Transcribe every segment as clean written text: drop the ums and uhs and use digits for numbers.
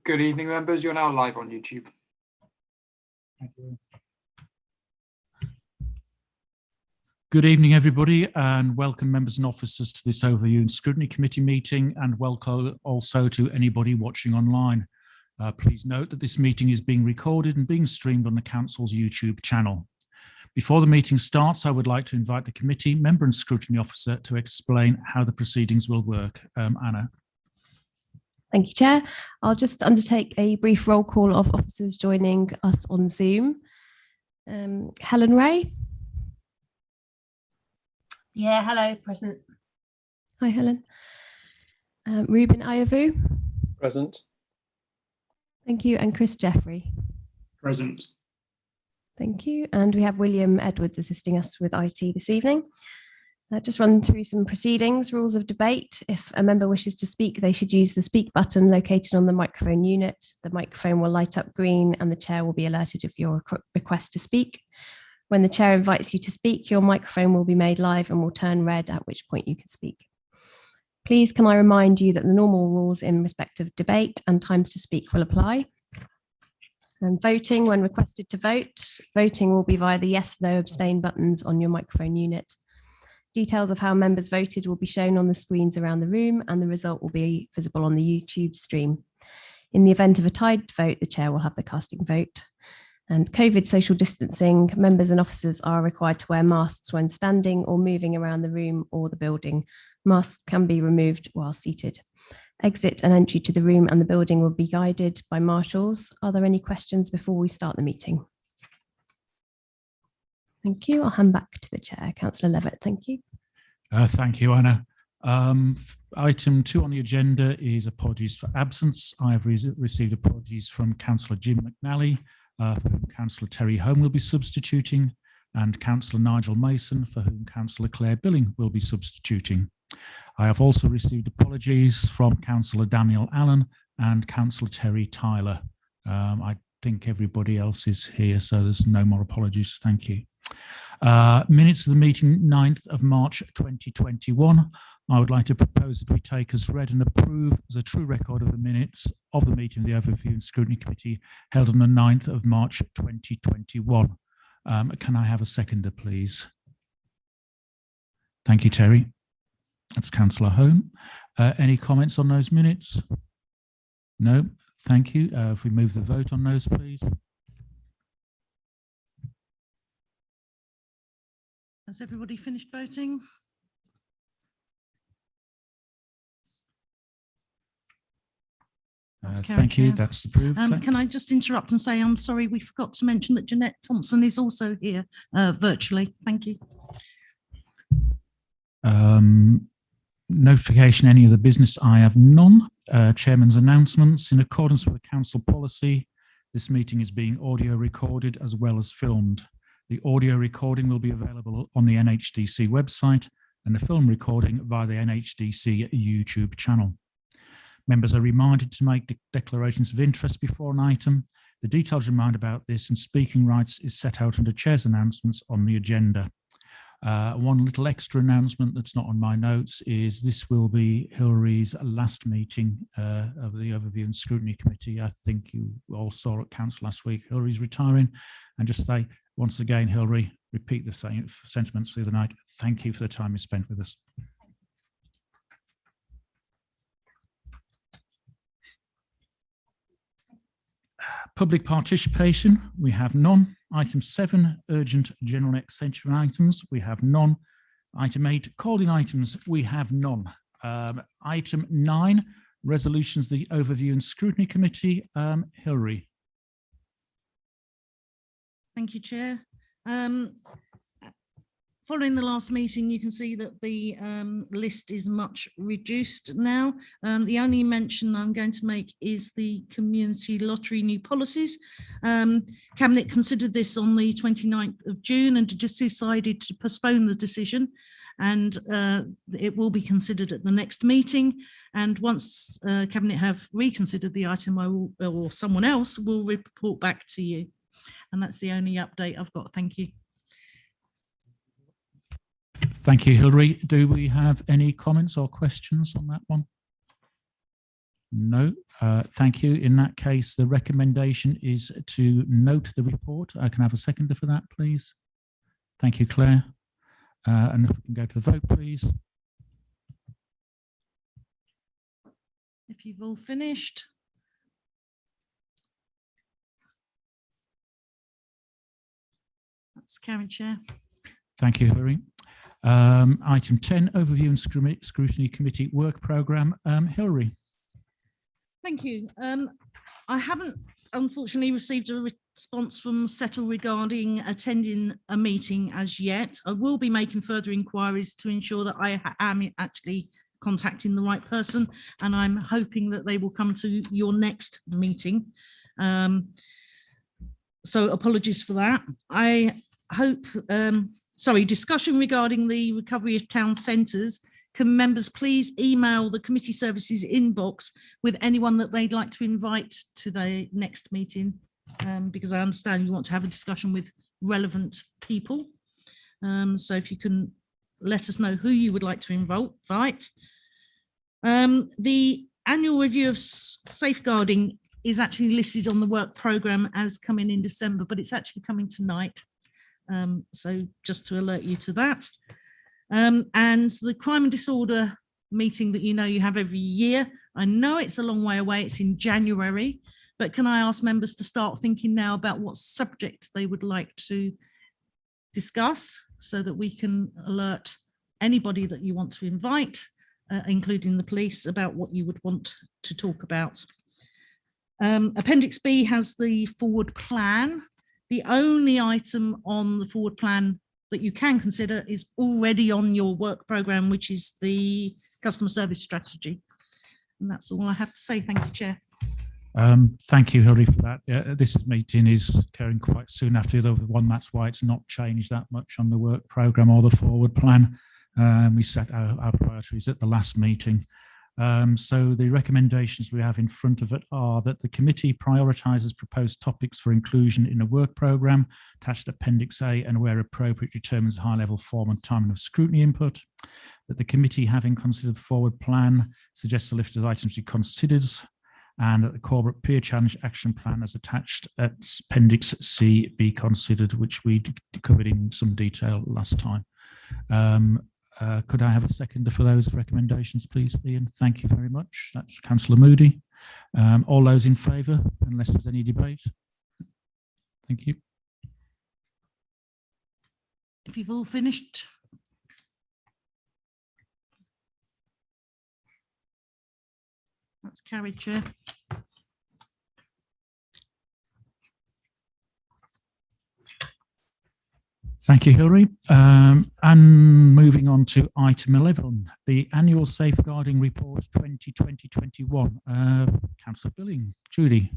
Good evening, members. You're now live on YouTube. Thank you. Good evening, everybody, and welcome members and officers to this Overview and Scrutiny Committee meeting, and welcome also to anybody watching online. Please note that this meeting is being recorded and being streamed on the Council's YouTube channel. Before the meeting starts, I would like to invite the committee member and scrutiny officer to explain how the proceedings will work. Anna. Thank you, Chair. I'll just undertake a brief roll call of officers joining us on Zoom. Helen Ray. Yeah, hello, present. Hi, Helen. Ruben Ayavu. Present. Thank you. And Chris Jeffrey. Present. Thank you. And we have William Edwards assisting us with IT this evening. Just run through some proceedings, rules of debate. If a member wishes to speak, they should use the speak button located on the microphone unit. The microphone will light up green and the chair will be alerted of your request to speak. When the chair invites you to speak, your microphone will be made live and will turn red, at which point you can speak. Please, can I remind you that the normal rules in respect of debate and times to speak will apply. And voting, when requested to vote, voting will be via the yes, no, abstain buttons on your microphone unit. Details of how members voted will be shown on the screens around the room, and the result will be visible on the YouTube stream. In the event of a tied vote, the chair will have the casting vote. And COVID social distancing, members and officers are required to wear masks when standing or moving around the room or the building. Masks can be removed while seated. Exit and entry to the room and the building will be guided by marshals. Are there any questions before we start the meeting? Thank you. I'll hand back to the chair. Councillor Levett, thank you. Thank you, Anna. Item 2 on the agenda is apologies for absence. I have received apologies from Councillor Jim McNally, for whom Councillor Terry Home will be substituting, and Councillor Nigel Mason, for whom Councillor Clare Billing will be substituting. I have also received apologies from Councillor Daniel Allen and Councillor Terry Tyler. I think everybody else is here, so there's no more apologies. Thank you. Minutes of the meeting 9th of March 2021. I would like to propose that we take as read and approve as a true record of the minutes of the meeting of the Overview and Scrutiny Committee held on the 9th of March 2021. Can I have a seconder, please? Thank you, Terry. That's Councillor Home. Any comments on those minutes? No, thank you. If we move the vote on those, please. Has everybody finished voting? Thank you. That's approved. Can I just interrupt and say I'm sorry, we forgot to mention that Jeanette Thompson is also here virtually. Thank you. Notification, any other business? I have none. Chairman's announcements. In accordance with the council policy, this meeting is being audio recorded as well as filmed. The audio recording will be available on the NHDC website and the film recording via the NHDC YouTube channel. Members are reminded to make declarations of interest before an item. The detailed reminder about this and speaking rights is set out under Chair's announcements on the agenda. One little extra announcement that's not on my notes is this will be Hillary's last meeting of the Overview and Scrutiny Committee. I think you all saw at council last week, Hillary's retiring, and just say once again, Hillary, repeat the same sentiments for the other night. Thank you for the time you spent with us. Public participation, we have none. Item 7, urgent general extension items, we have none. Item 8, called-in items, we have none. Item 9, resolutions, the Overview and Scrutiny Committee. Hillary. Thank you, Chair. Following the last meeting, you can see that the list is much reduced now. The only mention I'm going to make is the community lottery new policies. Cabinet considered this on the 29th of June and just decided to postpone the decision, and it will be considered at the next meeting. And once Cabinet have reconsidered the item, I will, or someone else will report back to you. And that's the only update I've got. Thank you. Thank you, Hillary. Do we have any comments or questions on that one? No, thank you. In that case, the recommendation is to note the report. I can have a seconder for that, please. Thank you, Claire. And if we can go to the vote, please. If you've all finished. That's carried, Chair. Thank you, Hilary. Item 10, overview and scrutiny committee work programme. Hilary. Thank you. I haven't unfortunately received a response from Cllr regarding attending a meeting as yet. I will be making further inquiries to ensure that I am actually contacting the right person, and I'm hoping that they will come to your next meeting. So apologies for that. I hope, discussion regarding the recovery of town centres. Can members please email the committee services inbox with anyone that they'd like to invite to the next meeting? Because I understand you want to have a discussion with relevant people. So if you can let us know who you would like to invite. The annual review of safeguarding is actually listed on the work programme as coming in December, but it's actually coming tonight. So just to alert you to that. And the crime and disorder meeting that you have every year. I know it's a long way away, it's in January, but can I ask members to start thinking now about what subject they would like to discuss so that we can alert anybody that you want to invite, including the police, about what you would want to talk about. Appendix B has the forward plan. The only item on the forward plan that you can consider is already on your work programme, which is the customer service strategy. And that's all I have to say. Thank you, Chair. Thank you, Hilary, for that. This meeting is occurring quite soon after the other one. That's why it's not changed that much on the work programme or the forward plan. We set our priorities at the last meeting. So the recommendations we have in front of it are that the committee prioritises proposed topics for inclusion in a work programme, attached Appendix A, and where appropriate determines high-level form and timing of scrutiny input. That the committee, having considered the forward plan, suggests a list of items to be considered, and that the corporate peer challenge action plan as attached at Appendix C be considered, which we covered in some detail last time. Could I have a seconder for those recommendations, please, Ian? Thank you very much. That's Councillor Moody. All those in favour, unless there's any debate? Thank you. If you've all finished. That's carried, Chair. Thank you, Hilary. And moving on to item 11, the annual safeguarding report 2020-21. Councillor Billing, Judi.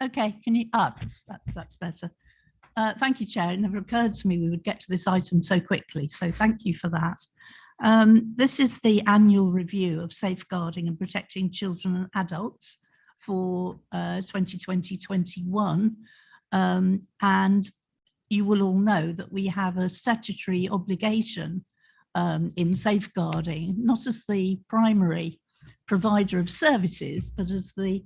Okay, can you that's better. Thank you, Chair. It never occurred to me we would get to this item so quickly, so thank you for that. This is the annual review of safeguarding and protecting children and adults for 2020-21, and you will all know that we have a statutory obligation in safeguarding, not as the primary provider of services, but as the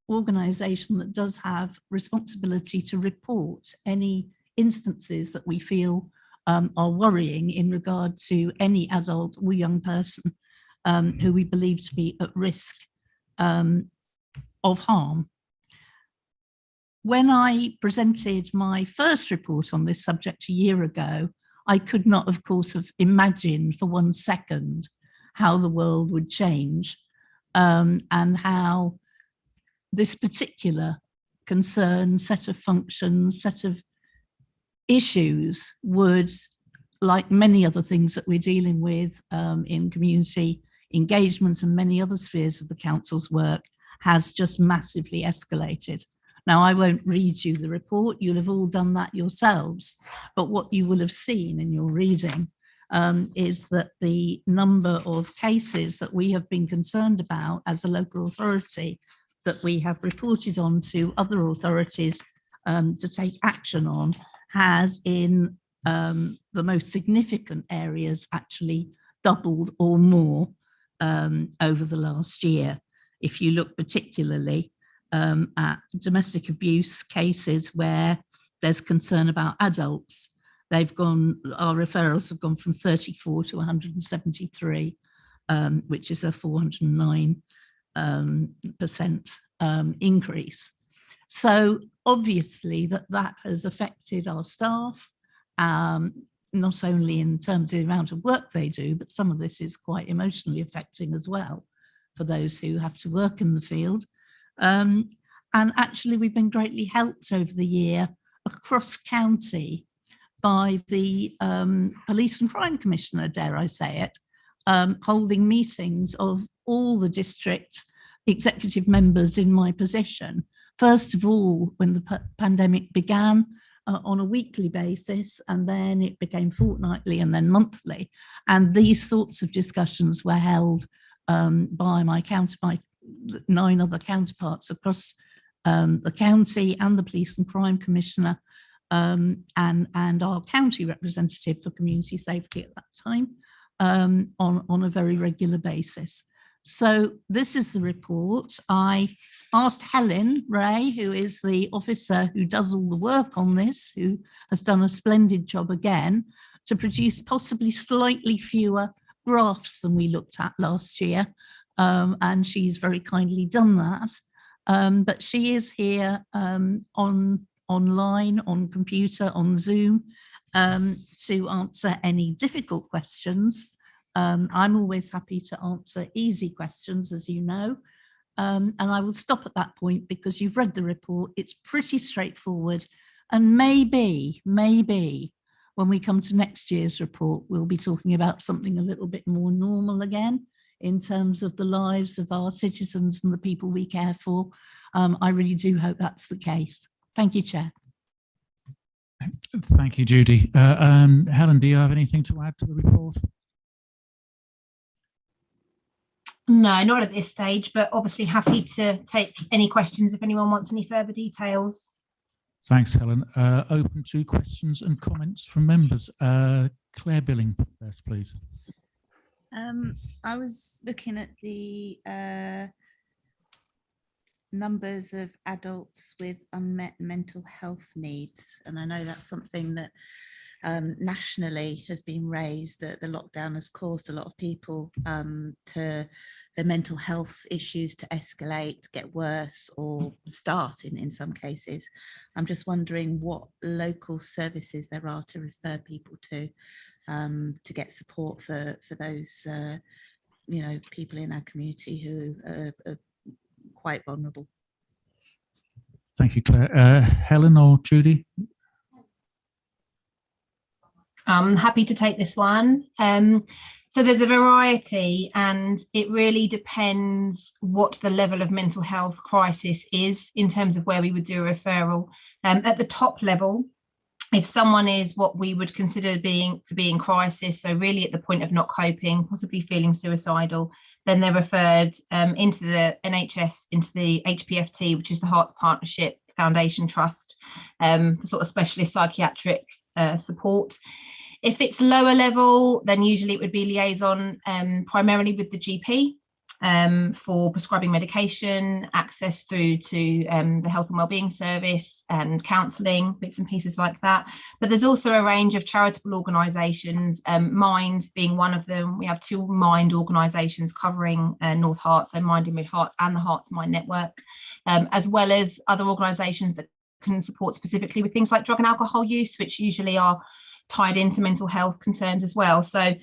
organisation that does have responsibility to report any instances that we feel are worrying in regard to any adult or young person who we believe to be at risk of harm. When I presented my first report on this subject a year ago, I could not, of course, have imagined for 1 second how the world would change and how this particular concern, set of functions, set of issues would, like many other things that we're dealing with in community engagement and many other spheres of the council's work, has just massively escalated. Now, I won't read you the report, you'll have all done that yourselves, but what you will have seen in your reading is that the number of cases that we have been concerned about as a local authority, that we have reported on to other authorities to take action on has in the most significant areas actually doubled or more over the last year. If you look particularly at domestic abuse cases where there's concern about adults, our referrals have gone from 34 to 173, which is a 409% increase. So obviously that has affected our staff, not only in terms of the amount of work they do, but some of this is quite emotionally affecting as well for those who have to work in the field. And actually we've been greatly helped over the year across county by the Police and Crime Commissioner, dare I say it, holding meetings of all the district executive members in my position. First of all, when the pandemic began, on a weekly basis, and then it became fortnightly and then monthly. And these sorts of discussions were held by my 9 other counterparts across the county and the Police and Crime Commissioner and our county representative for community safety at that time on a very regular basis. So this is the report. I asked Helen Ray, who is the officer who does all the work on this, who has done a splendid job again, to produce possibly slightly fewer graphs than we looked at last year. And she's very kindly done that. But she is here online, on computer, on Zoom, to answer any difficult questions. I'm always happy to answer easy questions, as you know, and I will stop at that point because you've read the report. It's pretty straightforward, and maybe when we come to next year's report, we'll be talking about something a little bit more normal again in terms of the lives of our citizens and the people we care for. I really do hope that's the case. Thank you, Chair. Thank you, Judy. Helen, do you have anything to add to the report? No, not at this stage, but obviously happy to take any questions if anyone wants any further details. Thanks, Helen. Open to questions and comments from members. Clare Billing, first, please. I was looking at the numbers of adults with unmet mental health needs, and I know that's something that nationally has been raised, that the lockdown has caused a lot of people to their mental health issues to escalate, get worse, or start in some cases. I'm just wondering what local services there are to refer people to get support for those people in our community who are quite vulnerable. Thank you, Claire. Helen or Judy? I'm happy to take this one. So there's a variety, and it really depends what the level of mental health crisis is in terms of where we would do a referral. At the top level, if someone is what we would consider to be in crisis, so really at the point of not coping, possibly feeling suicidal, then they're referred into the NHS, into the HPFT, which is the Hearts Partnership Foundation Trust, for sort of specialist psychiatric support. If it's lower level, then usually it would be liaison primarily with the GP for prescribing medication, access through to the health and wellbeing service and counselling, bits and pieces like that. But there's also a range of charitable organisations, Mind being one of them. We have 2 Mind organisations covering North Herts, so Mind in Mid Herts and the Hearts Mind Network, as well as other organisations that can support specifically with things like drug and alcohol use, which usually are tied into mental health concerns as well. So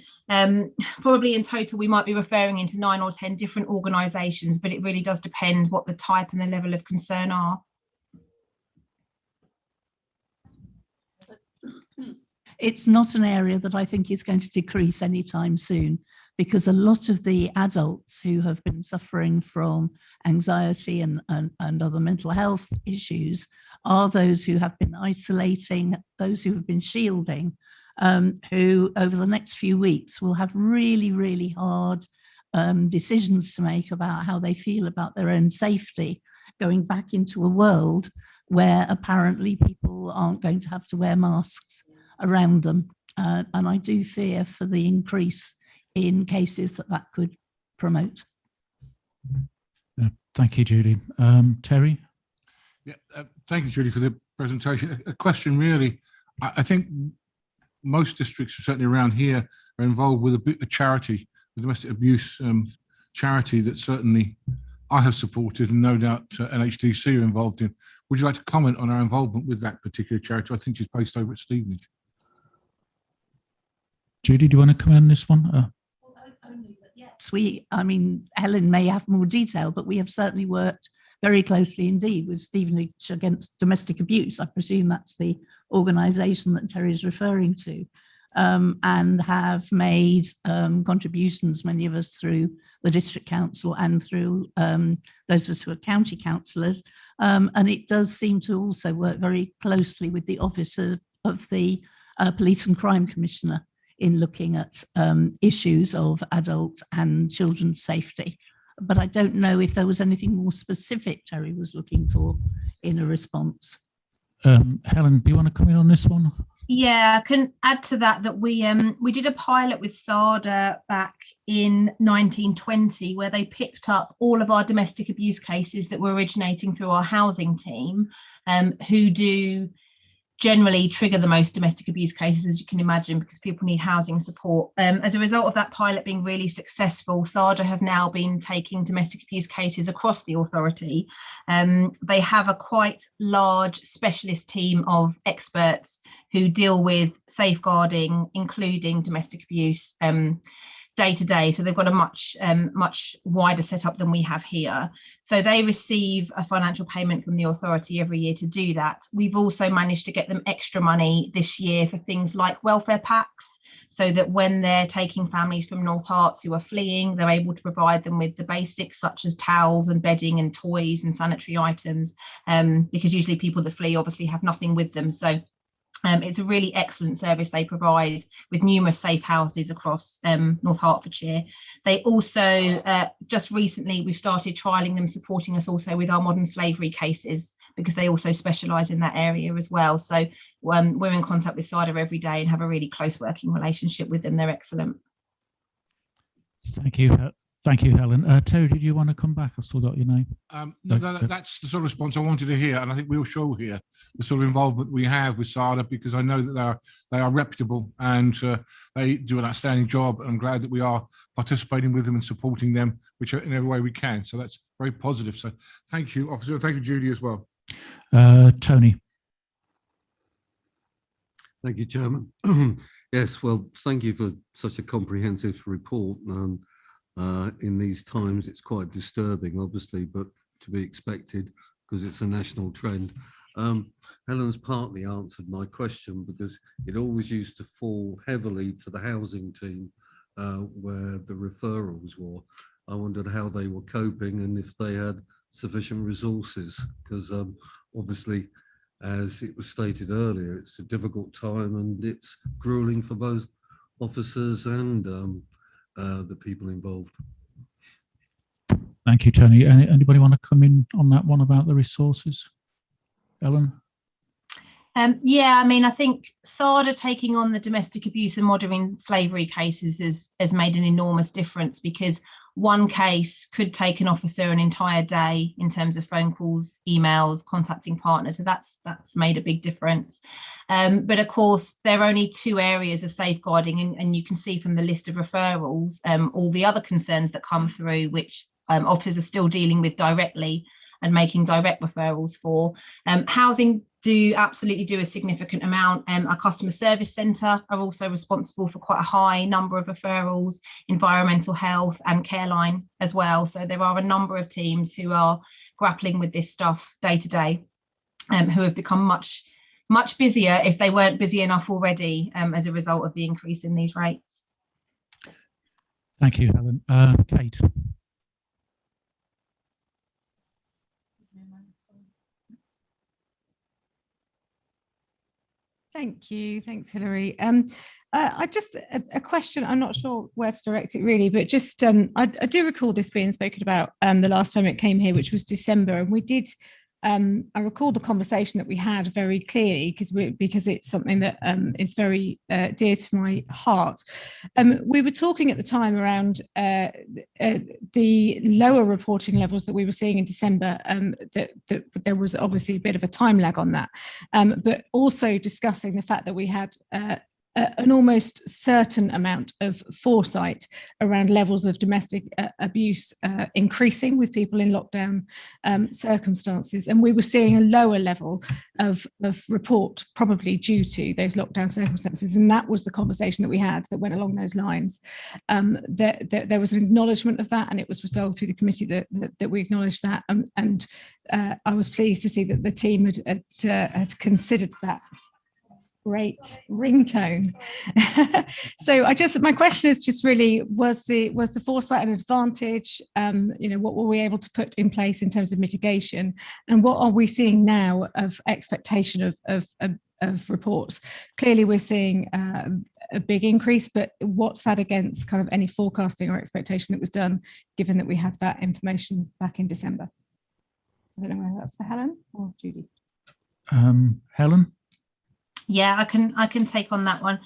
probably in total we might be referring into 9 or 10 different organisations, but it really does depend what the type and the level of concern are. It's not an area that I think is going to decrease anytime soon, because a lot of the adults who have been suffering from anxiety and other mental health issues are those who have been isolating, those who have been shielding, who over the next few weeks will have really, really hard decisions to make about how they feel about their own safety, going back into a world where apparently people aren't going to have to wear masks around them. And I do fear for the increase in cases that could promote. Thank you, Judi. Terry? Yeah, thank you, Judi, for the presentation. A question really, I think most districts, certainly around here, are involved with a charity, the domestic abuse charity that certainly I have supported, and no doubt NHDC are involved in. Would you like to comment on our involvement with that particular charity? I think she's based over at Stevenage. Judi, do you want to come in on this one? Yes, I mean, Helen may have more detail, but we have certainly worked very closely indeed with Stevenage Against Domestic Abuse. I presume that's the organisation that Terry is referring to, and have made contributions, many of us through the district council and through those of us who are county councillors. And it does seem to also work very closely with the office of the Police and Crime Commissioner in looking at issues of adult and children's safety. But I don't know if there was anything more specific Terry was looking for in a response. Helen, do you want to come in on this one? Yeah, I can add to that we did a pilot with SADA back in 1920 where they picked up all of our domestic abuse cases that were originating through our housing team, who do generally trigger the most domestic abuse cases, as you can imagine, because people need housing support. As a result of that pilot being really successful, SADA have now been taking domestic abuse cases across the authority. They have a quite large specialist team of experts who deal with safeguarding, including domestic abuse, day to day. So they've got a much wider setup than we have here. So they receive a financial payment from the authority every year to do that. We've also managed to get them extra money this year for things like welfare packs, so that when they're taking families from North Herts who are fleeing, they're able to provide them with the basics such as towels and bedding and toys and sanitary items, because usually people that flee obviously have nothing with them. So it's a really excellent service they provide with numerous safe houses across North Hertfordshire. They also, just recently, we've started trialling them, supporting us also with our modern slavery cases, because they also specialise in that area as well. So we're in contact with SADA every day and have a really close working relationship with them. They're excellent. Thank you. Thank you, Helen. Terry, did you want to come back? I've still got your name. No, that's the sort of response I wanted to hear, and I think we all show here the sort of involvement we have with SADA, because I know that they are reputable and they do an outstanding job, and I'm glad that we are participating with them and supporting them, which in every way we can. So that's very positive. So thank you, Officer. Thank you, Judi, as well. Tony. Thank you, Chairman. Yes, well, thank you for such a comprehensive report. In these times, it's quite disturbing, obviously, but to be expected because it's a national trend. Helen's partly answered my question, because it always used to fall heavily to the housing team where the referrals were. I wondered how they were coping and if they had sufficient resources, because obviously, as it was stated earlier, it's a difficult time and it's grueling for both officers and the people involved. Thank you, Tony. Anybody want to come in on that one about the resources? Ellen? Yeah, I mean, I think SADA taking on the domestic abuse and modern slavery cases has made an enormous difference, because one case could take an officer an entire day in terms of phone calls, emails, contacting partners. So that's made a big difference. But of course, there are only two areas of safeguarding, and you can see from the list of referrals, all the other concerns that come through, which officers are still dealing with directly and making direct referrals for. Housing do absolutely do a significant amount. Our customer service centre are also responsible for quite a high number of referrals, environmental health and Careline as well. So there are a number of teams who are grappling with this stuff day to day, who have become much busier if they weren't busy enough already as a result of the increase in these rates. Thank you, Helen. Kate. Thank you. Thanks, Hilary. I just a question. I'm not sure where to direct it really, but just I do recall this being spoken about the last time it came here, which was December, and we did I recall the conversation that we had very clearly because it's something that is very dear to my heart. We were talking at the time around the lower reporting levels that we were seeing in December, that there was obviously a bit of a time lag on that, but also discussing the fact that we had an almost certain amount of foresight around levels of domestic abuse increasing with people in lockdown circumstances. And we were seeing a lower level of report, probably due to those lockdown circumstances. And that was the conversation that we had that went along those lines. There was an acknowledgement of that, and it was resolved through the committee that we acknowledged that. And I was pleased to see that the team had considered that. Great ringtone. So my question is just really, was the foresight an advantage? What were we able to put in place in terms of mitigation, and what are we seeing now of expectation of reports? Clearly we're seeing a big increase, but what's that against kind of any forecasting or expectation that was done, given that we had that information back in December? I don't know whether that's for Helen or Judi. Helen? Yeah, I can take on that one.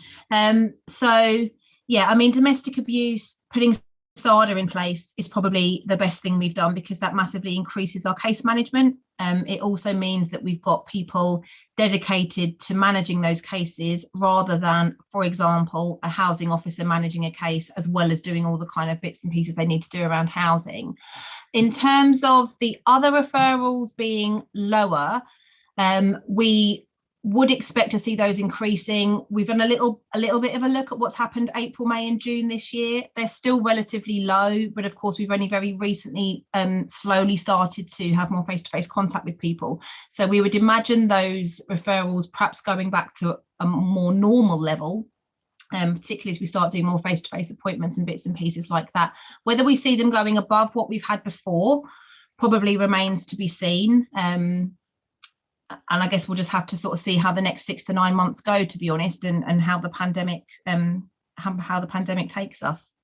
So yeah, I mean, domestic abuse, putting SADA in place is probably the best thing we've done, because that massively increases our case management. It also means that we've got people dedicated to managing those cases, rather than, for example, a housing officer managing a case as well as doing all the kind of bits and pieces they need to do around housing. In terms of the other referrals being lower, we would expect to see those increasing. We've done a little bit of a look at what's happened April, May and June this year. They're still relatively low, but of course we've only very recently slowly started to have more face-to-face contact with people. So we would imagine those referrals perhaps going back to a more normal level, particularly as we start doing more face-to-face appointments and bits and pieces like that. Whether we see them going above what we've had before probably remains to be seen. And I guess we'll just have to sort of see how the next 6 to 9 months go, to be honest, and how the pandemic takes us.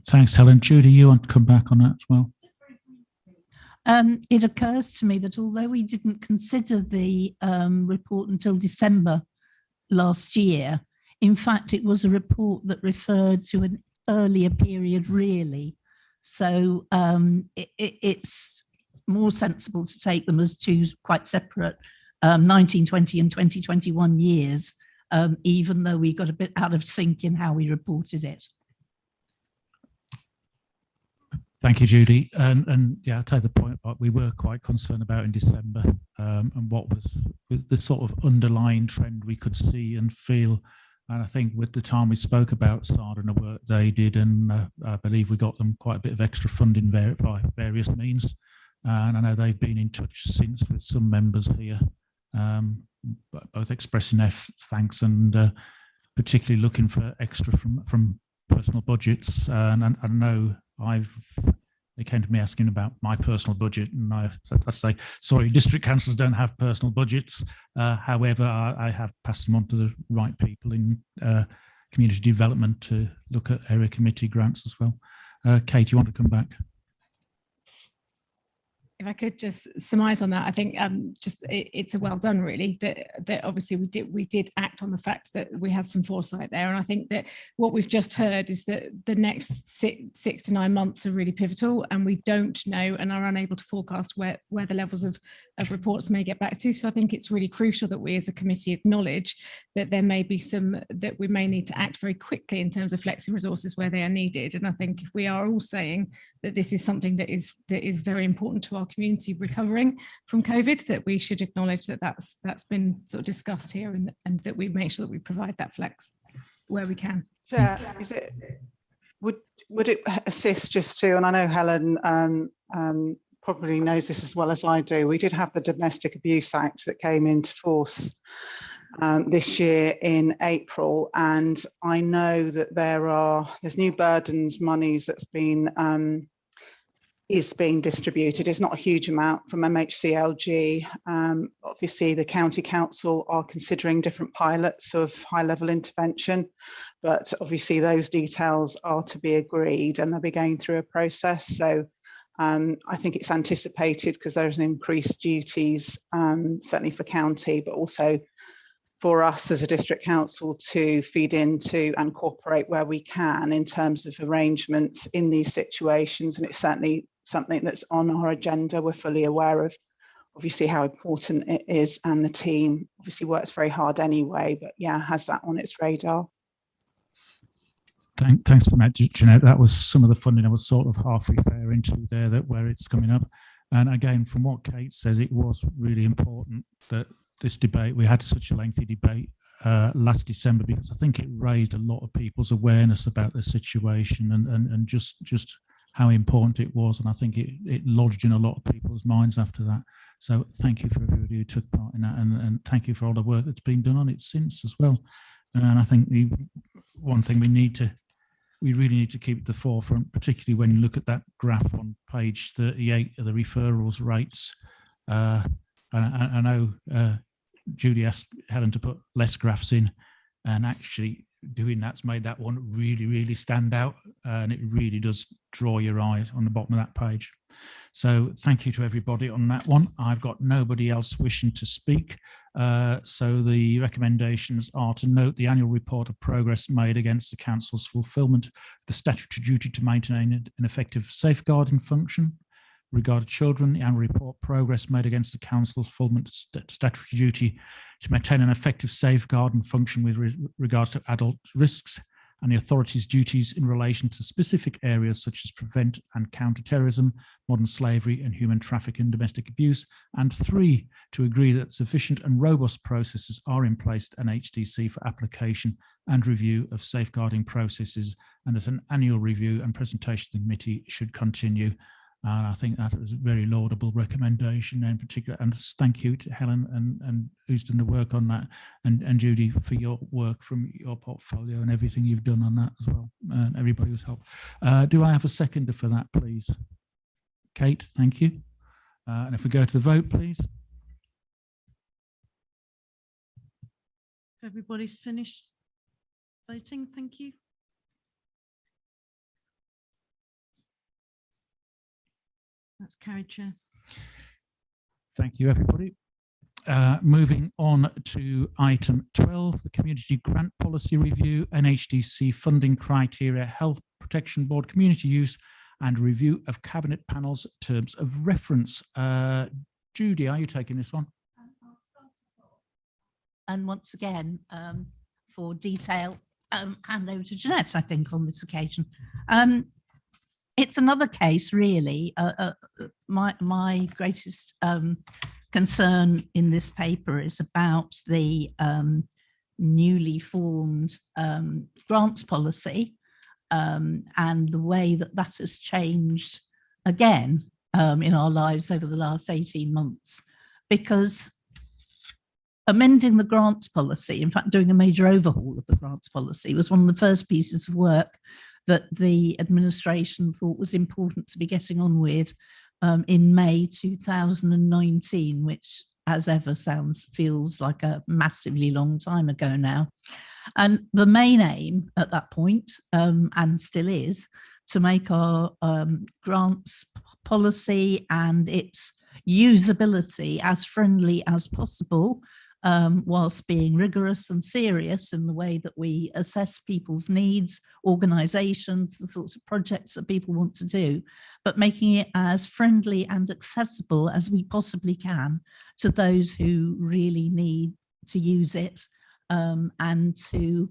Thanks, Helen. Judi, you want to come back on that as well? It occurs to me that although we didn't consider the report until December last year, in fact, it was a report that referred to an earlier period, really. So it's more sensible to take them as two quite separate 1920 and 2021 years, even though we got a bit out of sync in how we reported it. Thank you, Judi. And yeah, I'll take the point what we were quite concerned about in December, and what was the sort of underlying trend we could see and feel. And I think with the time we spoke about SADA and the work they did, and I believe we got them quite a bit of extra funding by various means. And I know they've been in touch since with some members here, both expressing their thanks and particularly looking for extra from personal budgets. And I know they came to me asking about my personal budget, and I say, sorry, district councils don't have personal budgets. However, I have passed them on to the right people in community development to look at area committee grants as well. Kate, you want to come back? If I could just surmise on that, I think it's a well done, really, that obviously we did act on the fact that we had some foresight there. And I think that what we've just heard is that the next 6 to 9 months are really pivotal, and we don't know and are unable to forecast where the levels of reports may get back to. So I think it's really crucial that we as a committee acknowledge that there may be that we may need to act very quickly in terms of flexing resources where they are needed. And I think if we are all saying that this is something that is very important to our community recovering from COVID, that we should acknowledge that that's been sort of discussed here, and that we make sure that we provide that flex where we can. Would it assist just to, and I know Helen probably knows this as well as I do, we did have the Domestic Abuse Act that came into force this year in April, and I know that there's new burdens monies that's is being distributed. It's not a huge amount from MHCLG. Obviously, the County Council are considering different pilots of high-level intervention, but obviously those details are to be agreed, and they'll be going through a process. So I think it's anticipated because there's an increased duties, certainly for county, but also for us as a district council to feed into and cooperate where we can in terms of arrangements in these situations. And it's certainly something that's on our agenda. We're fully aware of obviously how important it is, and the team obviously works very hard anyway, but yeah, has that on its radar. Thanks for that, Jeanette. That was some of the funding I was sort of half referring to there, that where it's coming up. And again, from what Kate says, it was really important that this debate, we had such a lengthy debate last December, because I think it raised a lot of people's awareness about the situation and just how important it was. And I think it lodged in a lot of people's minds after that. So thank you for everybody who took part in that, and thank you for all the work that's been done on it since as well. And I think the one thing we really need to keep at the forefront, particularly when you look at that graph on page 38 of the referrals rates. I know Judi asked Helen to put less graphs in, and actually doing that's made that one really, really stand out, and it really does draw your eyes on the bottom of that page. So thank you to everybody on that one. I've got nobody else wishing to speak. So the recommendations are to note the annual report of progress made against the council's fulfilment of the statutory duty to maintain an effective safeguarding function. Regarding children, the annual report progress made against the council's fulfilment of statutory duty to maintain an effective safeguarding function with regards to adult risks, and the authority's duties in relation to specific areas such as prevent and counter terrorism, modern slavery and human trafficking and domestic abuse. And 3, to agree that sufficient and robust processes are in place at NHDC for application and review of safeguarding processes, and that an annual review and presentation to the committee should continue. And I think that was a very laudable recommendation in particular. And thank you to Helen and who's done the work on that, and Judi for your work from your portfolio and everything you've done on that as well, and everybody who's helped. Do I have a seconder for that, please? Kate, thank you. And if we go to the vote, please. If everybody's finished voting, thank you. That's carried, Chair. Thank you, everybody. Moving on to item 12, the Community Grant Policy Review, NHDC Funding Criteria, Health Protection Board, Community Use and Review of Cabinet Panels, Terms of Reference. Judi, are you taking this one? And once again, for detail, hand over to Jeanette, I think, on this occasion. It's another case, really. My greatest concern in this paper is about the newly formed grants policy and the way that that has changed again in our lives over the last 18 months. Because amending the grants policy, in fact, doing a major overhaul of the grants policy, was one of the first pieces of work that the administration thought was important to be getting on with in May 2019, which as ever feels like a massively long time ago now. And the main aim at that point, and still is, to make our grants policy and its usability as friendly as possible, whilst being rigorous and serious in the way that we assess people's needs, organisations, the sorts of projects that people want to do, but making it as friendly and accessible as we possibly can to those who really need to use it, and to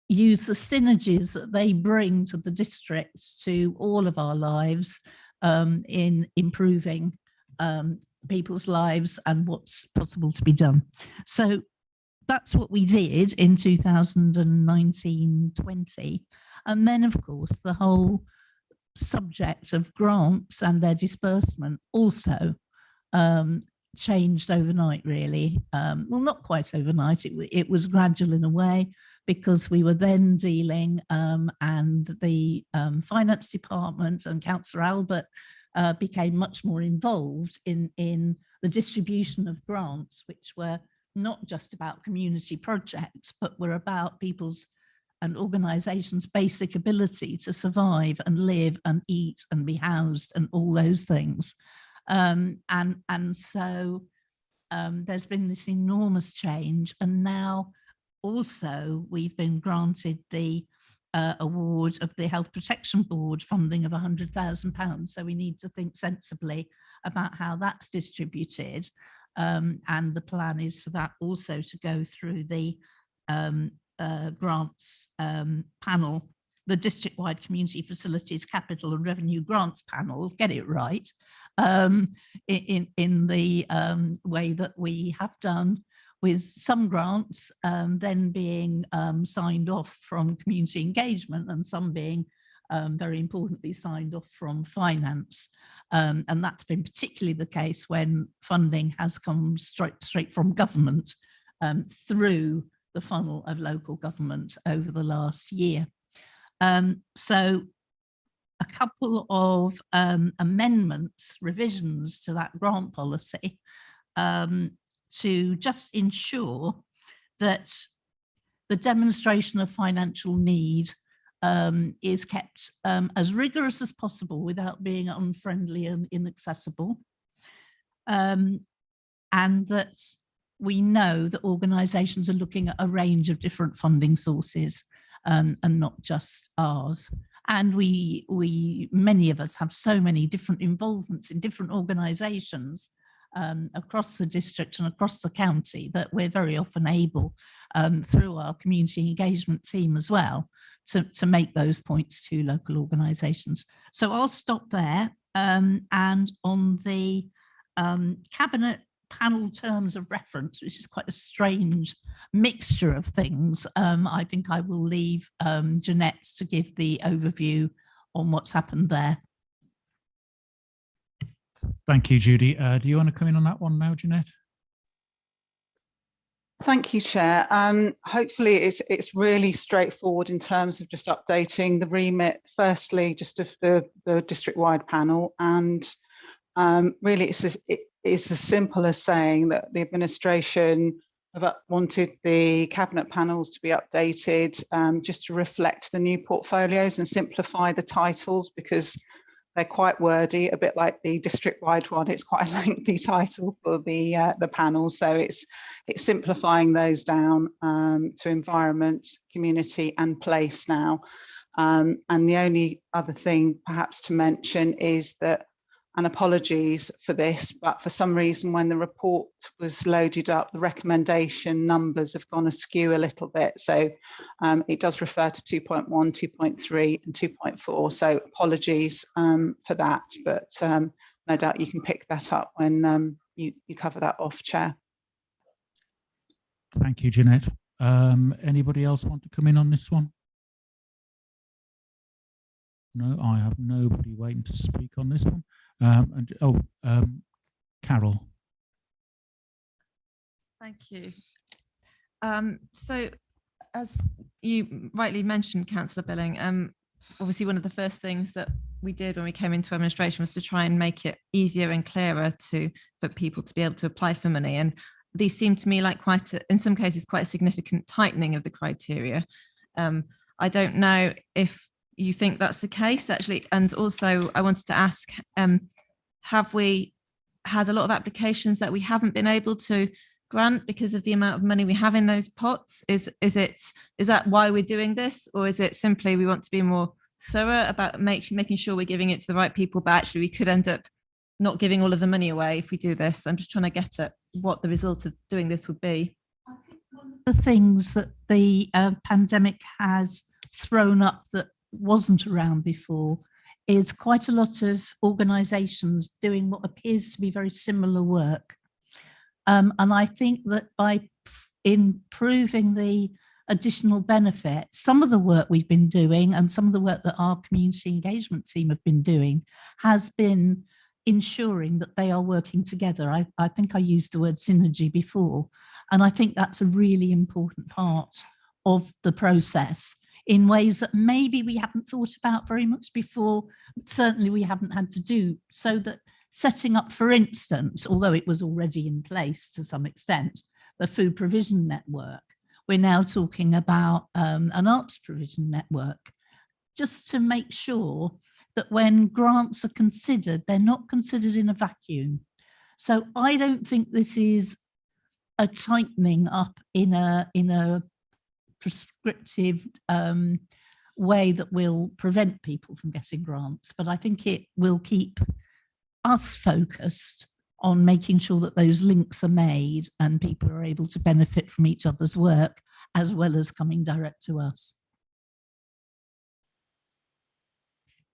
use the synergies that they bring to the district to all of our lives in improving people's lives and what's possible to be done. So that's what we did in 2019-20. And then, of course, the whole subject of grants and their disbursement also changed overnight, really. Well, not quite overnight. It was gradual in a way, because we were then dealing, and the finance department and Councillor Albert became much more involved in the distribution of grants, which were not just about community projects, but were about people's an organisation's basic ability to survive and live and eat and be housed and all those things. And so there's been this enormous change, and now also we've been granted the award of the Health Protection Board funding of £100,000. So we need to think sensibly about how that's distributed. And the plan is for that also to go through the grants panel, the district-wide community facilities, capital and revenue grants panel, get it right, in the way that we have done, with some grants then being signed off from community engagement and some being very importantly signed off from finance. And that's been particularly the case when funding has come straight from government through the funnel of local government over the last year. So a couple of amendments, revisions to that grant policy to just ensure that the demonstration of financial need is kept as rigorous as possible without being unfriendly and inaccessible. And that we know that organisations are looking at a range of different funding sources and not just ours. And many of us have so many different involvements in different organisations across the district and across the county that we're very often able, through our community engagement team as well, to make those points to local organisations. So I'll stop there. And on the cabinet panel terms of reference, which is quite a strange mixture of things, I think I will leave Jeanette to give the overview on what's happened there. Thank you, Judi. Do you want to come in on that one now, Jeanette? Thank you, Chair. Hopefully it's really straightforward in terms of just updating the remit, firstly, just of the district-wide panel. And really it's as simple as saying that the administration have wanted the cabinet panels to be updated just to reflect the new portfolios and simplify the titles, because they're quite wordy, a bit like the district-wide one. It's quite a lengthy title for the panel, so it's simplifying those down to environment, community, and place now. And the only other thing perhaps to mention is that, and apologies for this, but for some reason when the report was loaded up, the recommendation numbers have gone askew a little bit. So it does refer to 2.1, 2.3 and 2.4. So apologies for that, but no doubt you can pick that up when you cover that off, Chair. Thank you, Jeanette. Anybody else want to come in on this one? No, I have nobody waiting to speak on this one. Carol. Thank you. So, as you rightly mentioned, Councillor Billing, obviously one of the first things that we did when we came into administration was to try and make it easier and clearer for people to be able to apply for money. And these seem to me like in some cases, quite a significant tightening of the criteria. I don't know if you think that's the case, actually. And also I wanted to ask, have we had a lot of applications that we haven't been able to grant because of the amount of money we have in those pots? Is that why we're doing this, or is it simply we want to be more thorough about making sure we're giving it to the right people, but actually we could end up not giving all of the money away if we do this? I'm just trying to get at what the result of doing this would be. I think one of the things that the pandemic has thrown up that wasn't around before is quite a lot of organisations doing what appears to be very similar work. And I think that by improving the additional benefit, some of the work we've been doing and some of the work that our community engagement team have been doing has been ensuring that they are working together. I think I used the word synergy before, and I think that's a really important part of the process, in ways that maybe we haven't thought about very much before, but certainly we haven't had to do. So that setting up, for instance, although it was already in place to some extent, the food provision network, we're now talking about an arts provision network, just to make sure that when grants are considered, they're not considered in a vacuum. So I don't think this is a tightening up in a prescriptive way that will prevent people from getting grants, but I think it will keep us focused on making sure that those links are made and people are able to benefit from each other's work as well as coming direct to us.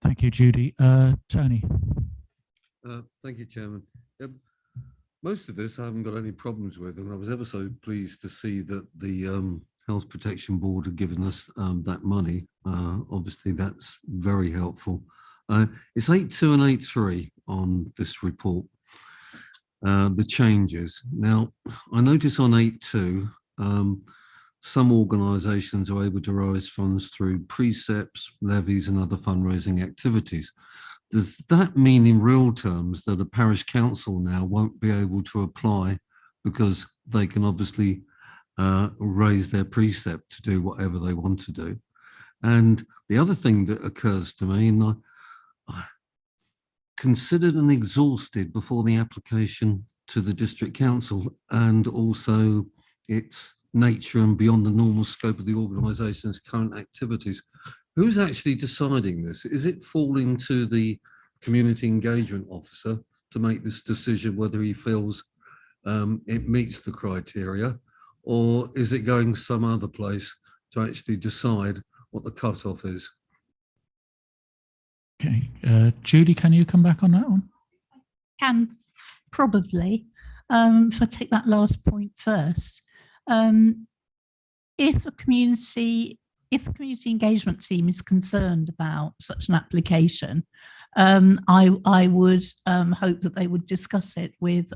Thank you, Judi. Tony. Thank you, Chairman. Most of this I haven't got any problems with, and I was ever so pleased to see that the Health Protection Board had given us that money. Obviously, that's very helpful. It's 8.2 and 8.3 on this report, the changes. Now, I notice on 8.2, some organisations are able to raise funds through precepts, levies and other fundraising activities. Does that mean in real terms that a parish council now won't be able to apply because they can obviously raise their precept to do whatever they want to do? And the other thing that occurs to me, and I considered and exhausted before the application to the district council, and also its nature and beyond the normal scope of the organisation's current activities. Who's actually deciding this? Is it falling to the community engagement officer to make this decision whether he feels it meets the criteria, or is it going some other place to actually decide what the cut-off is? Okay, Judi, can you come back on that one? Can probably. If I take that last point first, if the community engagement team is concerned about such an application, I would hope that they would discuss it with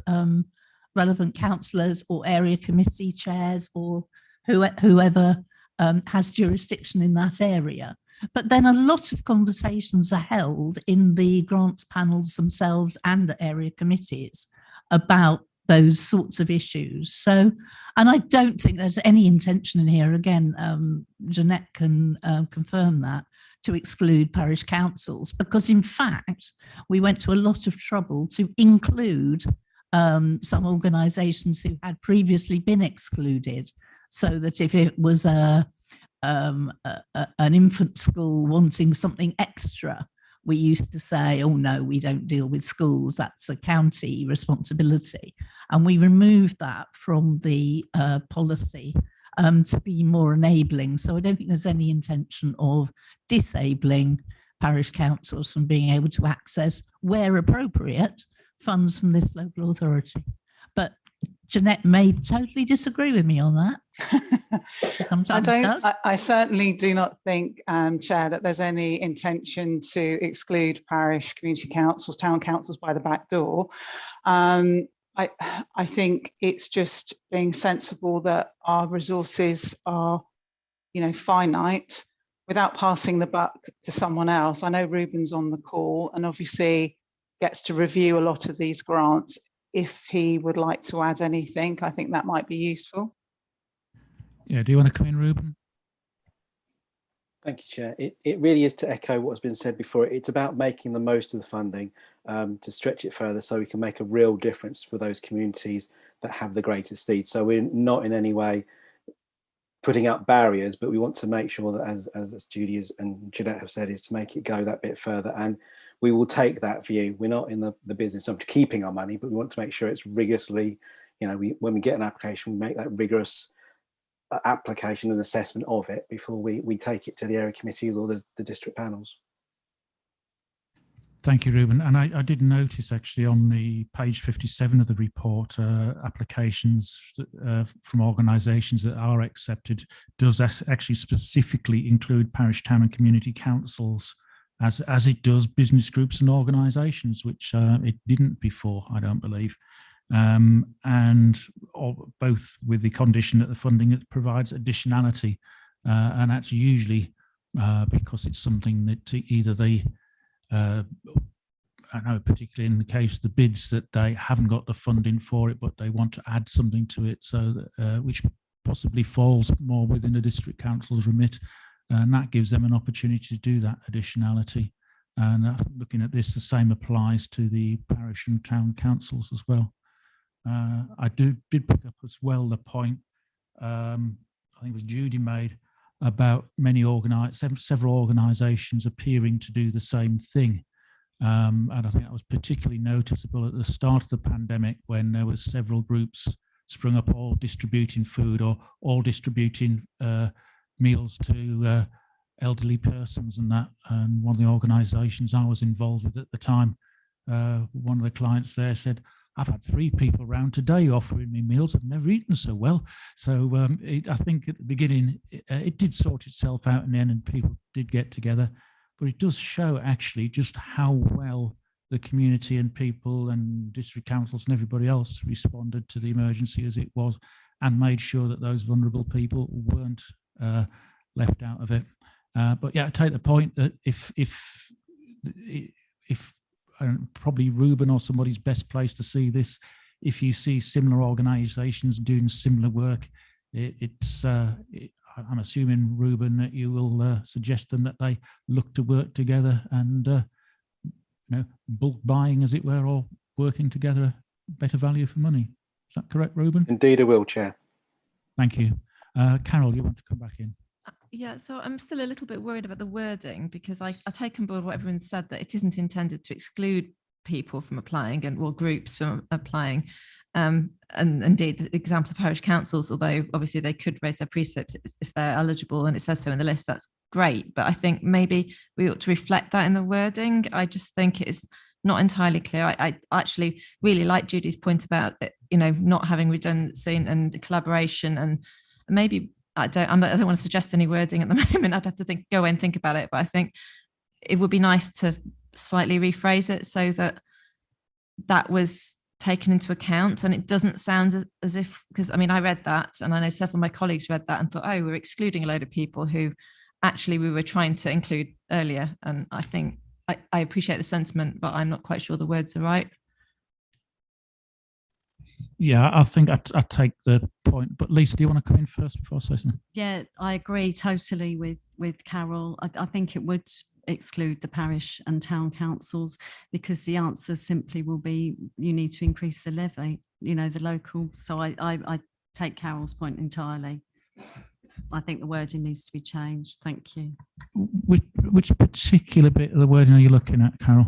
relevant councillors or area committee chairs or whoever has jurisdiction in that area. But then a lot of conversations are held in the grants panels themselves and the area committees about those sorts of issues. So, and I don't think there's any intention in here, again, Jeanette can confirm that, to exclude parish councils, because in fact, we went to a lot of trouble to include some organisations who had previously been excluded, so that if it was an infant school wanting something extra, we used to say, oh no, we don't deal with schools, that's a county responsibility. And we removed that from the policy to be more enabling. So I don't think there's any intention of disabling parish councils from being able to access, where appropriate, funds from this local authority. But Jeanette may totally disagree with me on that. I certainly do not think, Chair, that there's any intention to exclude parish community councils, town councils by the back door. I think it's just being sensible that our resources are, finite, without passing the buck to someone else. I know Ruben's on the call and obviously gets to review a lot of these grants. If he would like to add anything, I think that might be useful. Yeah, do you want to come in, Ruben? Thank you, Chair. It really is to echo what's been said before. It's about making the most of the funding to stretch it further so we can make a real difference for those communities that have the greatest needs. So we're not in any way putting up barriers, but we want to make sure that, as Judi and Jeanette have said, is to make it go that bit further. And we will take that view. We're not in the business of keeping our money, but we want to make sure it's rigorously, when we get an application, we make that rigorous application and assessment of it before we take it to the area committees or the district panels. Thank you, Ruben. And I did notice actually on the page 57 of the report, applications from organisations that are accepted does actually specifically include parish, town and community councils, as it does business groups and organisations, which it didn't before, I don't believe. And both with the condition that the funding provides additionality, and that's usually because it's something that either they, I know particularly in the case of the bids, that they haven't got the funding for it, but they want to add something to it, so that, which possibly falls more within a district council's remit, and that gives them an opportunity to do that additionality. And looking at this, the same applies to the parish and town councils as well. I did pick up as well the point, I think it was Judi made, about several organisations appearing to do the same thing. And I think that was particularly noticeable at the start of the pandemic, when there were several groups sprung up, all distributing food or all distributing meals to elderly persons and that. And one of the organisations I was involved with at the time, one of the clients there said, "I've had 3 people round today offering me meals. I've never eaten so well." So I think at the beginning it did sort itself out in the end, and people did get together. But it does show actually just how well the community and people and district councils and everybody else responded to the emergency as it was, and made sure that those vulnerable people weren't left out of it. But yeah, I take the point that if probably Ruben or somebody's best place to see this, if you see similar organisations doing similar work, I'm assuming, Ruben, that you will suggest them that they look to work together and bulk buying, as it were, or working together, better value for money. Is that correct, Ruben? Indeed, I will, Chair. Thank you. Carol, you want to come back in? Yeah, so I'm still a little bit worried about the wording, because I take on board what everyone said, that it isn't intended to exclude people from applying or groups from applying. And indeed, the example of parish councils, although obviously they could raise their precepts if they're eligible, and it says so in the list, that's great. But I think maybe we ought to reflect that in the wording. I just think it is not entirely clear. I actually really like Judy's point about it, not having redundancy and collaboration, and maybe I don't want to suggest any wording at the moment. I'd have to go and think about it. But I think it would be nice to slightly rephrase it so that that was taken into account, and it doesn't sound as if, because I mean, I read that, and I know several of my colleagues read that and thought, oh, we're excluding a load of people who actually we were trying to include earlier. And I think I appreciate the sentiment, but I'm not quite sure the words are right. Yeah, I think I take the point. But Lisa, do you want to come in first before I say something? Yeah, I agree totally with Carol. I think it would exclude the parish and town councils, because the answer simply will be you need to increase the levy, the local. So I take Carol's point entirely. I think the wording needs to be changed. Thank you. Which particular bit of the wording are you looking at, Carol?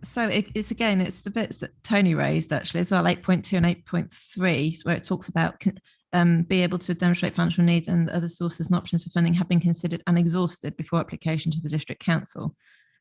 So it's the bits that Tony raised actually as well, 8.2 and 8.3, where it talks about be able to demonstrate financial needs and other sources and options for funding have been considered and exhausted before application to the district council.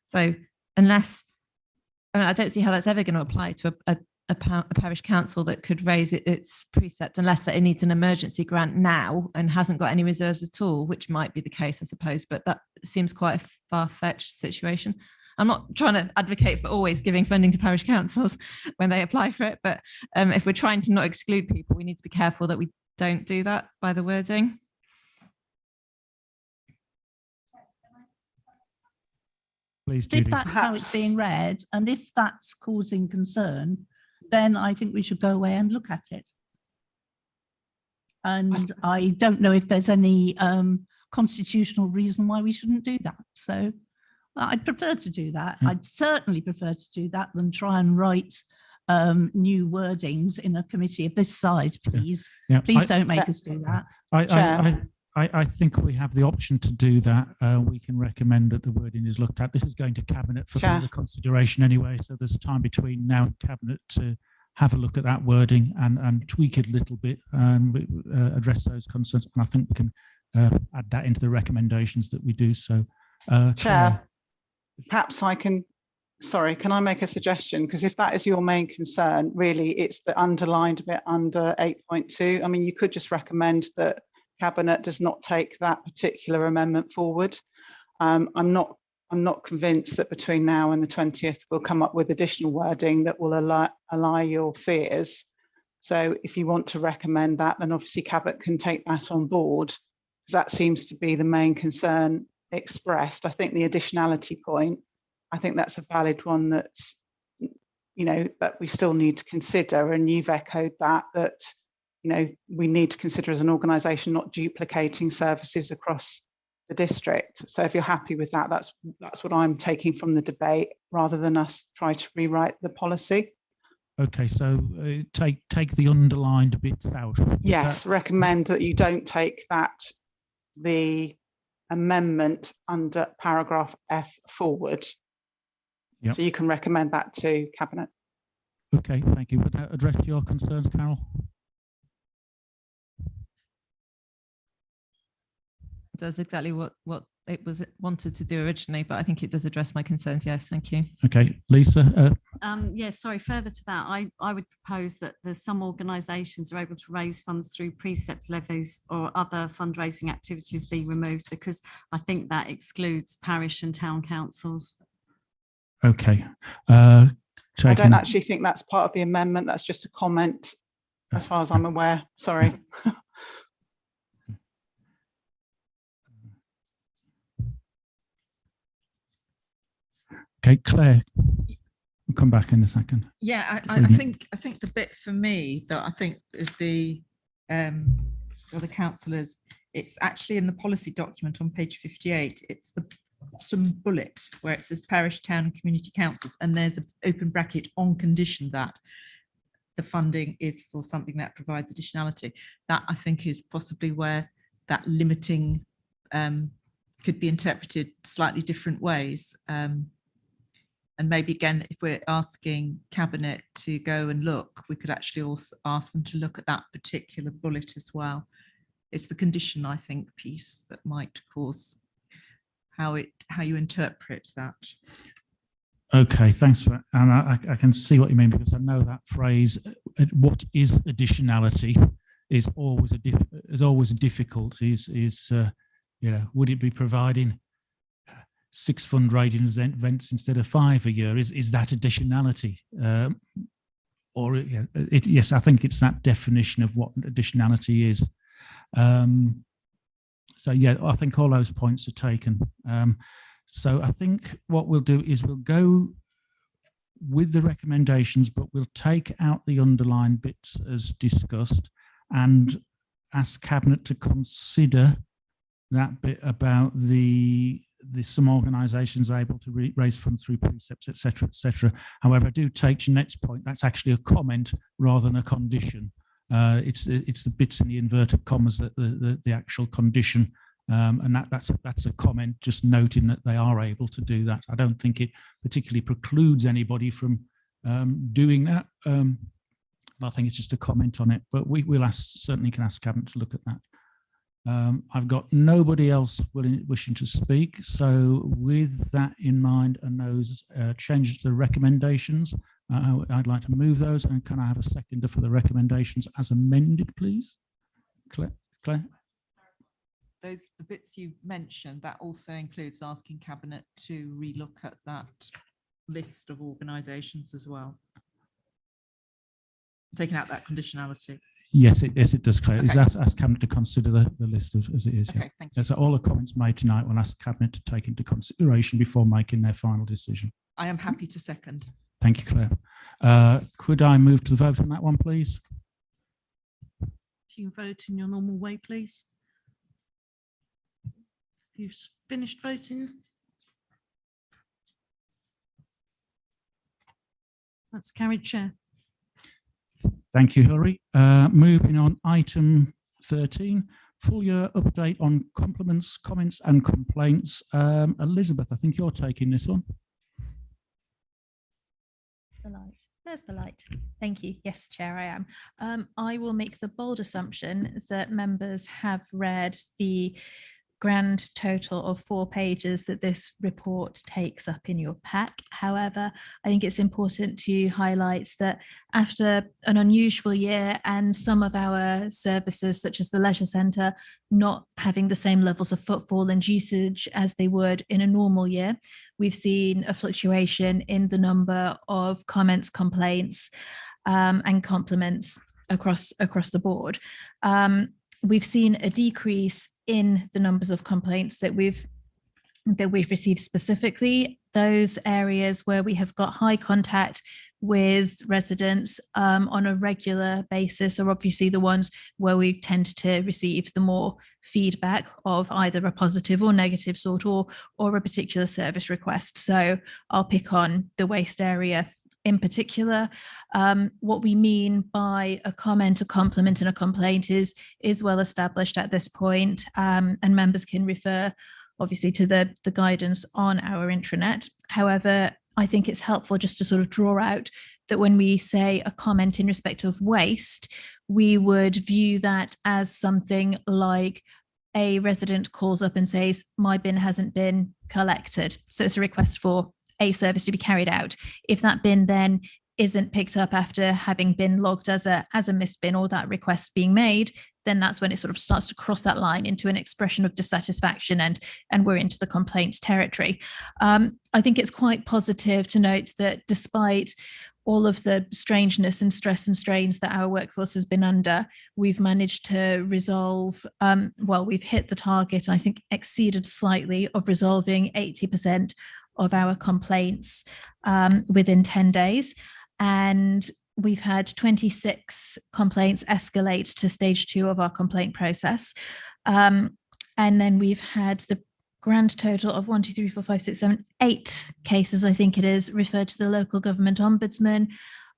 So I don't see how that's ever going to apply to a parish council that could raise its precept, unless that it needs an emergency grant now and hasn't got any reserves at all, which might be the case, I suppose, but that seems quite a far-fetched situation. I'm not trying to advocate for always giving funding to parish councils when they apply for it, but if we're trying to not exclude people, we need to be careful that we don't do that by the wording. Please, if Judi. that's how it's being read, and if that's causing concern, then I think we should go away and look at it. And I don't know if there's any constitutional reason why we shouldn't do that. So I'd prefer to do that. I'd certainly prefer to do that than try and write new wordings in a committee of this size, please. Yeah. Please don't make us do that. I think we have the option to do that. We can recommend that the wording is looked at. This is going to Cabinet for further consideration anyway, so there's time between now and Cabinet to have a look at that wording and tweak it a little bit and address those concerns. And I think we can add that into the recommendations that we do. So, Chair, Claire. Perhaps I can, can I make a suggestion? Because if that is your main concern, really, it's the underlined bit under 8.2. I mean, you could just recommend that Cabinet does not take that particular amendment forward. I'm not convinced that between now and the 20th we'll come up with additional wording that will allay your fears. So if you want to recommend that, then obviously Cabinet can take that on board, because that seems to be the main concern expressed. I think the additionality point, I think that's a valid one that's that we still need to consider, and you've echoed that we need to consider as an organisation not duplicating services across the district. So if you're happy with that, that's what I'm taking from the debate, rather than us try to rewrite the policy. Okay, so take the underlined bits out. Yes, recommend that you don't take the amendment under paragraph F forward. Yep. So you can recommend that to Cabinet. Okay, thank you. Would that address your concerns, Carol? Does exactly what it was wanted to do originally, but I think it does address my concerns. Yes, thank you. Okay, Lisa. Yes, sorry, further to that, I would propose that there's some organisations are able to raise funds through precept levies or other fundraising activities be removed, because I think that excludes parish and town councils. Okay. I don't actually think that's part of the amendment. That's just a comment, as far as I'm aware. Sorry. Okay, Claire. We'll come back in a second. Yeah, I think the bit for me that I think the councillors, it's actually in the policy document on page 58. It's some bullet where it says parish, town and community councils, and there's an open bracket on condition that the funding is for something that provides additionality. That I think is possibly where that limiting could be interpreted slightly different ways. And maybe again, if we're asking Cabinet to go and look, we could actually also ask them to look at that particular bullet as well. It's the condition, I think, piece that might cause how you interpret that. Okay, thanks for that. And I can see what you mean, because I know that phrase, what is additionality, is always a difficulty. Would it be providing 6 fundraising events instead of 5 a year? Is that additionality? Yes, I think it's that definition of what additionality is. So yeah, I think all those points are taken. So I think what we'll do is we'll go with the recommendations, but we'll take out the underlined bits as discussed and ask Cabinet to consider that bit about some organisations are able to raise funds through precepts, etc., etc. However, I do take Jeanette's point. That's actually a comment rather than a condition. It's the bits in the inverted commas that the actual condition, and that's a comment just noting that they are able to do that. I don't think it particularly precludes anybody from doing that. I think it's just a comment on it. But we'll certainly can ask Cabinet to look at that. I've got nobody else wishing to speak. So with that in mind and those changes to the recommendations, I'd like to move those. And can I have a seconder for the recommendations as amended, please? Claire? The bits you mentioned, that also includes asking Cabinet to relook at that list of organisations as well. Taking out that conditionality. Yes, it does, Claire. Okay. It's ask Cabinet to consider the list as it is. Okay, yeah. thank you. So all the comments made tonight will ask Cabinet to take into consideration before making their final decision. I am happy to second. Thank you, Claire. Could I move to the vote on that one, please? If you can vote in your normal way, please. You've finished voting. That's carried, Chair. Thank you, Hilary. Moving on, item 13, full year update on compliments, comments and complaints. Elizabeth, I think you're taking this on. The light. There's the light. Thank you. Yes, Chair, I am. I will make the bold assumption that members have read the grand total of 4 pages that this report takes up in your pack. However, I think it's important to highlight that after an unusual year and some of our services, such as the leisure centre, not having the same levels of footfall and usage as they would in a normal year, we've seen a fluctuation in the number of comments, complaints, and compliments across the board. We've seen a decrease in the numbers of complaints that we've that we've received specifically, those areas where we have got high contact with residents on a regular basis are obviously the ones where we tend to receive the more feedback of either a positive or negative sort, or a particular service request. So I'll pick on the waste area in particular. What we mean by a comment, a compliment and a complaint is well established at this point, and members can refer obviously to the guidance on our intranet. However, I think it's helpful just to sort of draw out that when we say a comment in respect of waste, we would view that as something like a resident calls up and says, my bin hasn't been collected. So it's a request for a service to be carried out. If that bin then isn't picked up after having been logged as a missed bin, or that request being made, then that's when it sort of starts to cross that line into an expression of dissatisfaction, and we're into the complaint territory. I think it's quite positive to note that despite all of the strangeness and stress and strains that our workforce has been under, we've managed to resolve, we've hit the target, I think exceeded slightly, of resolving 80% of our complaints within 10 days. And we've had 26 complaints escalate to stage 2 of our complaint process. And then we've had the grand total of 1, 2, 3, 4, 5, 6, 7, 8 cases, I think it is, referred to the local government ombudsman.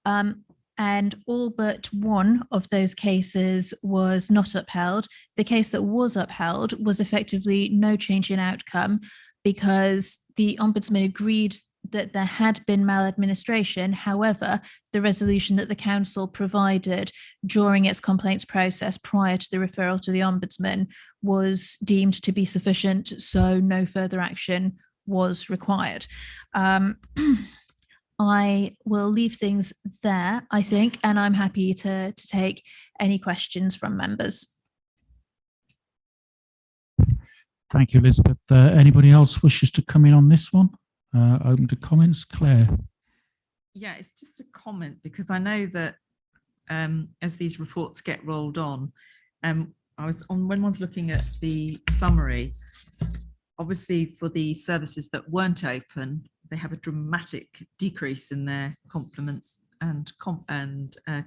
And all but one of those cases was not upheld. The case that was upheld was effectively no change in outcome, because the ombudsman agreed that there had been maladministration. However, the resolution that the council provided during its complaints process prior to the referral to the ombudsman was deemed to be sufficient, so no further action was required. I will leave things there, I think, and I'm happy to take any questions from members. Thank you, Elizabeth. Anybody else wishes to come in on this one? Open to comments. Claire. Yeah, it's just a comment, because I know that as these reports get rolled on, when one's looking at the summary, obviously for the services that weren't open, they have a dramatic decrease in their compliments and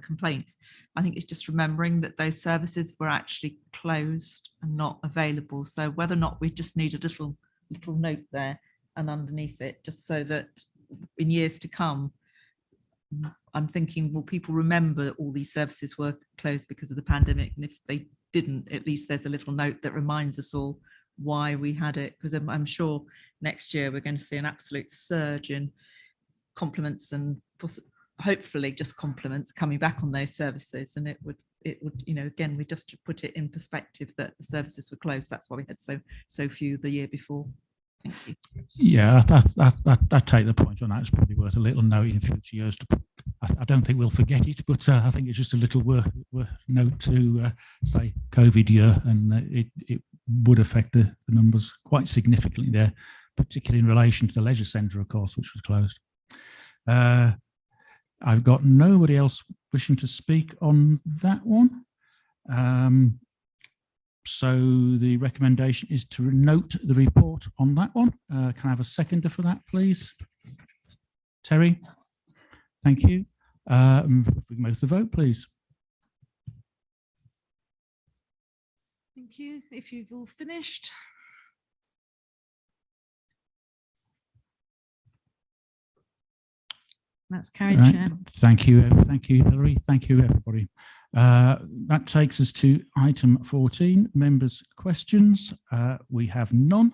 complaints. I think it's just remembering that those services were actually closed and not available. So whether or not we just need a little note there and underneath it, just so that in years to come, I'm thinking, will people remember that all these services were closed because of the pandemic? And if they didn't, at least there's a little note that reminds us all why we had it, because I'm sure next year we're going to see an absolute surge in compliments and hopefully just compliments coming back on those services. And it would, again, we just put it in perspective that the services were closed. That's why we had so few the year before. Thank you. Yeah, I take the point on that. It's probably worth a little note in future years to put. I don't think we'll forget it, but I think it's just a little note to say COVID year, and it would affect the numbers quite significantly there, particularly in relation to the leisure centre, of course, which was closed. I've got nobody else wishing to speak on that one. So the recommendation is to note the report on that one. Can I have a seconder for that, please? Terry, thank you. If we can move the vote, please. Thank you. If you've all finished. That's carried, Right. Chair. Thank you, Hilary. Thank you, everybody. That takes us to item 14, members' questions. We have none.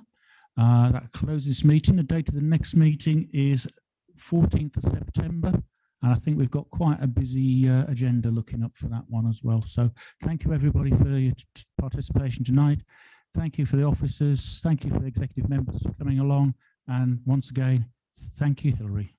That closes this meeting. The date of the next meeting is 14th of September. And I think we've got quite a busy agenda looking up for that one as well. So thank you, everybody, for your participation tonight. Thank you for the officers. Thank you for the executive members for coming along. And once again, thank you, Hilary.